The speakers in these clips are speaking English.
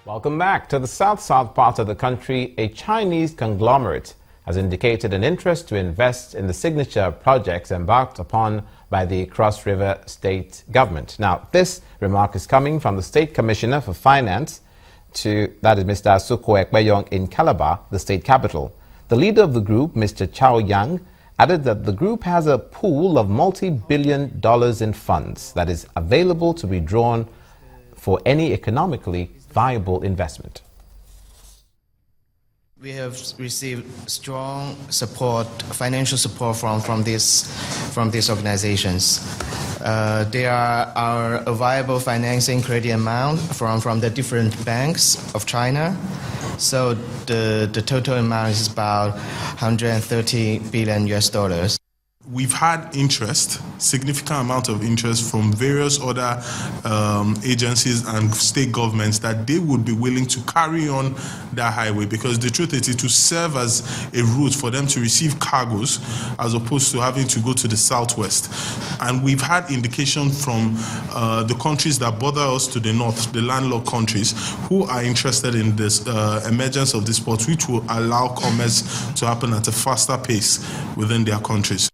Welcome back. To the south part of the country, a Chinese conglomerate has indicated an interest to invest in the signature projects embarked upon by the Cross River State Government. Now, this remark is coming from the State Commissioner for Finance, that is Mr. Asuko Ekpeyong in Calabar, the state capital. The leader of the group, Mr. Chao Yang, added that the group has a pool of multi-billion dollars in funds that is available to be drawn for any economically viable investment. We have received strong support, financial support from these organizations. They are our viable financing credit amount from the different banks of China. So the total amount is about $130 billion. We've had interest, significant amount of interest from various other agencies and state governments that they would be willing to carry on that highway, because the truth is it will serve as a route for them to receive cargoes as opposed to having to go to the southwest. And we've had indication from the countries that border us to the north, the landlocked countries, who are interested in this emergence of this port, which will allow commerce to happen at a faster pace within their countries.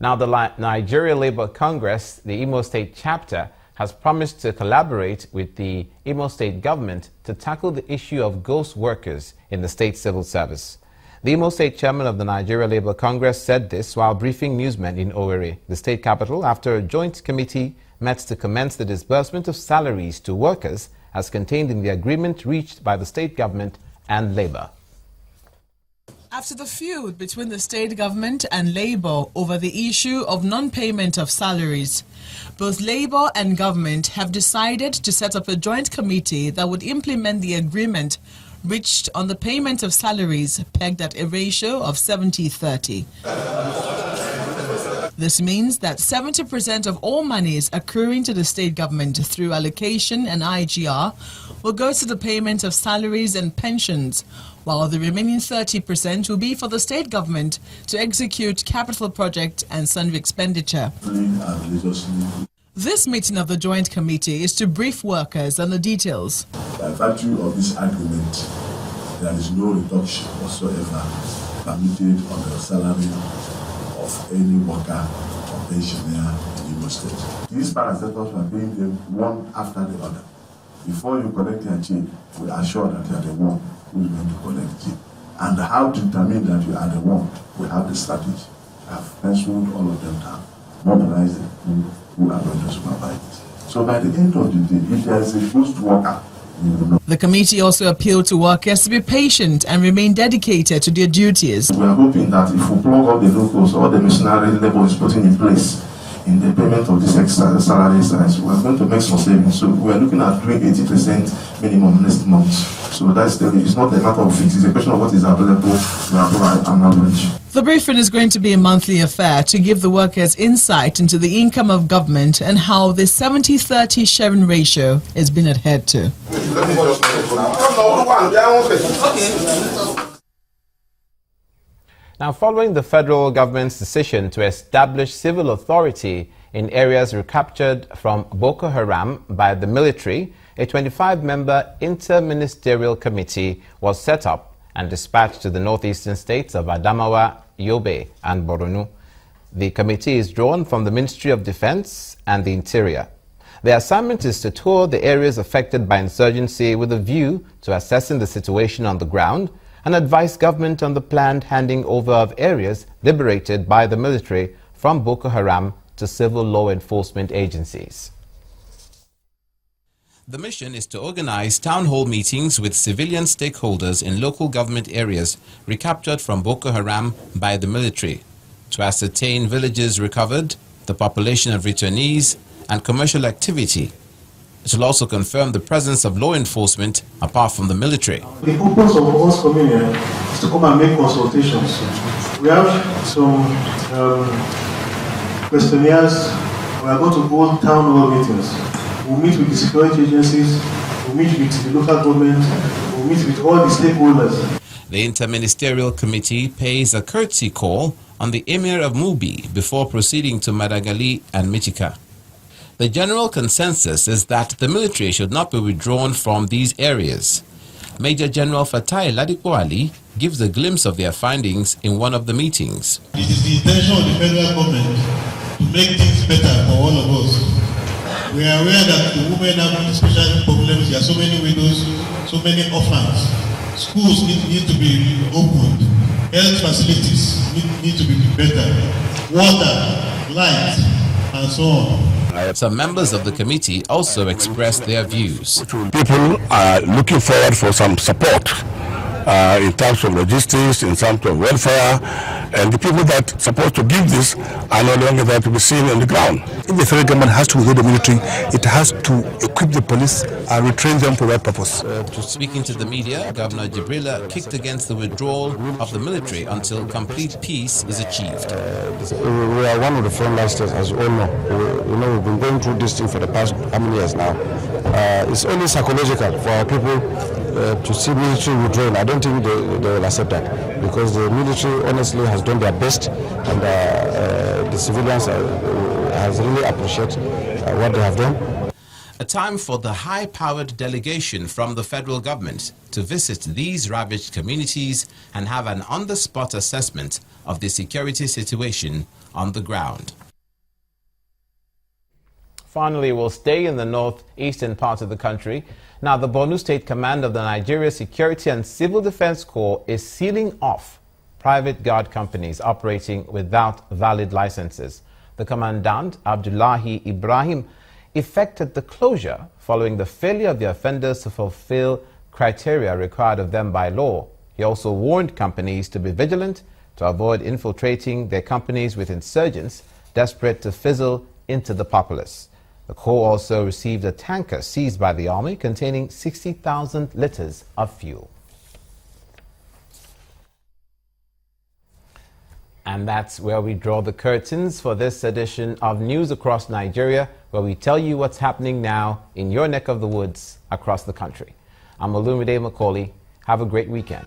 Now, the Nigeria Labour Congress, the Imo State chapter, has promised to collaborate with the Imo State government to tackle the issue of ghost workers in the state civil service. The Imo State chairman of the Nigeria Labour Congress said this while briefing newsmen in Owerri, the state capital, after a joint committee met to commence the disbursement of salaries to workers as contained in the agreement reached by the state government and Labour. After the feud between the state government and Labour over the issue of non-payment of salaries, both Labour and government have decided to set up a joint committee that would implement the agreement reached on the payment of salaries pegged at a ratio of 70-30. This means that 70% of all monies accruing to the state government through allocation and IGR will go to the payment of salaries and pensions, while the remaining 30% will be for the state government to execute capital project and sundry expenditure. This meeting of the joint committee is to brief workers on the details. By virtue of this agreement, there is no reduction whatsoever permitted on the salary of any worker or pensioner in Imo State. These parastatals are paying them one after the other. Before you collect your check, we are sure that you are the one who is going to collect it. And how to determine that you are the one, we have the strategy. I have penciled all of them down, mobilize the people who are going to supervise it. So by the end of the day, if there is a ghost worker, you will know. The committee also appealed to workers to be patient and remain dedicated to their duties. We are hoping that if we plug all the loopholes, all the machinery Labour is putting in place in the payment of this extra salary size, we are going to make some savings. So we are looking at doing 80% minimum next month. So that's it's not a matter of fix, it's a question of what is available and average. The briefing is going to be a monthly affair to give the workers insight into the income of government and how the 70-30 sharing ratio is being adhered to. Now, following the federal government's decision to establish civil authority in areas recaptured from Boko Haram by the military, a 25-member inter-ministerial committee was set up and dispatched to the northeastern states of Adamawa, Yobe, and Borno. The committee is drawn from the Ministry of Defense and the Interior. The assignment is to tour the areas affected by insurgency with a view to assessing the situation on the ground and advise government on the planned handing over of areas liberated by the military from Boko Haram to civil law enforcement agencies. The mission is to organize town hall meetings with civilian stakeholders in local government areas recaptured from Boko Haram by the military, to ascertain villages recovered, the population of returnees, and commercial activity. It will also confirm the presence of law enforcement apart from the military. The purpose of us coming here is to come and make consultations. We have some questionnaires. We are going to go town hall meetings. We'll meet with the security agencies, we'll meet with the local government, we'll meet with all the stakeholders. The Interministerial Committee pays a courtesy call on the Emir of Mubi before proceeding to Madagali and Michika. The general consensus is that the military should not be withdrawn from these areas. Major General Fatai Ladipo Ali gives a glimpse of their findings in one of the meetings. It is the intention of the federal government to make things better for all of us. We are aware that the women have special problems. There are so many widows, so many orphans. Schools need to be opened. Health facilities need to be better. Water, light, and so on. Some members of the committee also expressed their views. People are looking forward for some support in terms of logistics, in terms of welfare, and the people that are supposed to give this are no longer there to be seen on the ground. If the federal government has to withdraw the military, it has to equip the police and retrain them for that purpose. Speaking to the media, Governor Jibrila kicked against the withdrawal of the military until complete peace is achieved. We are one of the frontline states, as you all know. We've been going through this thing for the past how many years now. It's only psychological for our people to see military withdrawal. I don't think they will accept that, because the military honestly has done their best, and the civilians has really appreciated what they have done. A time for the high-powered delegation from the federal government to visit these ravaged communities and have an on-the-spot assessment of the security situation on the ground. Finally, we'll stay in the northeastern part of the country. Now, the Borno State Command of the Nigeria Security and Civil Defense Corps is sealing off private guard companies operating without valid licenses. The Commandant, Abdullahi Ibrahim, effected the closure following the failure of the offenders to fulfill criteria required of them by law. He also warned companies to be vigilant to avoid infiltrating their companies with insurgents desperate to fizzle into the populace. The Corps also received a tanker seized by the Army containing 60,000 litres of fuel. And that's where we draw the curtains for this edition of News Across Nigeria, where we tell you what's happening now in your neck of the woods across the country. I'm Olumide Macaulay. Have a great weekend.